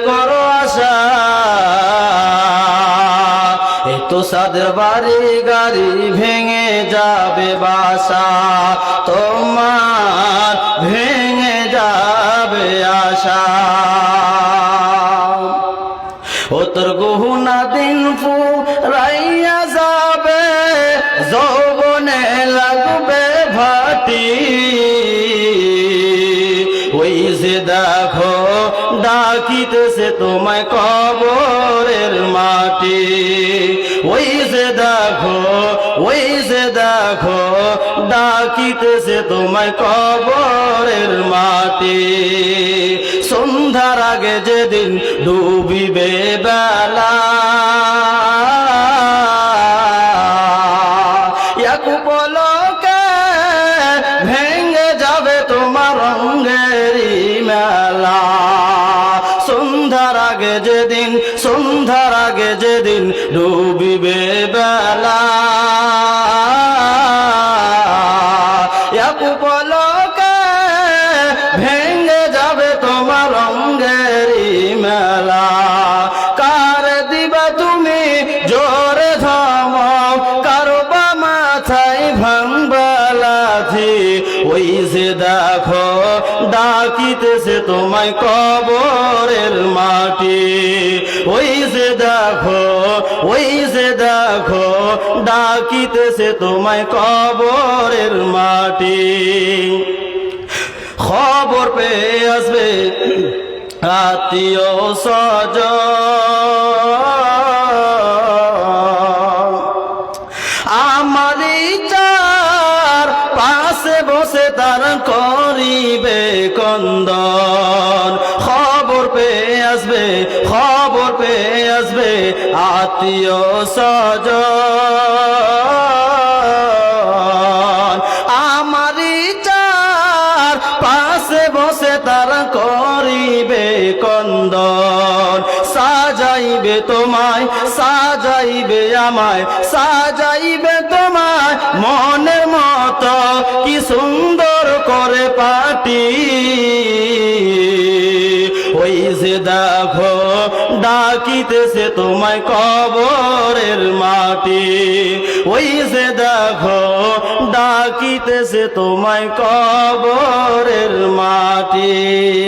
করো আশা তো সাদের বাড়ি গাড়ি ভেঙে যাবে বাসা তোমার ভেঙে যাবে আশা ও তোর গহনা দিন ফুরাইয়া যাবে যৌবনে লাগবে ভাটি ওই যে দেখো ডাকিতেছে তোমায় কবরের মাটি ওই যে দেখো ডাকিতেছে তোমায় কবরের মাটি সন্ধ্যার আগে যেদিন ডুবিবে বেলা এক পলকে ভেঙে যাবে তোমার রঙেরই মেলা সন্ধ্যার আগে যেদিন ডুবিবে বেলা এক পলকে ভেঙে যাবে তোমার রঙেরই মেলা কার দিবা তুমি জোরে ধমক কারো বা মাথায় ভাঙবা লাথি ওই যে দেখো ডাকিতেছে তোমায় কবরের মাটি ওই যে দেখো ডাকিতেছে তোমায় কবরের মাটি খবর পেয়ে আসবে আত্মীয় স্বজন আমারই চার পাশে বসে তার করিবে কন্দন খবর পেয়ে আসবে আত্মীয় স্বজন আমারই চার পাশে বসে তার করিবে কন্দন সাজাইবে তোমায় সাজাইবে আমায় সাজাইবে তোমায় মনের মতো কি সুন্দর করে পাটি ওই যে দেখো ডাকিতেছে তোমায় কবরের মাটি ওই যে দেখো ডাকিতেছে তোমায় কবরের মাটি।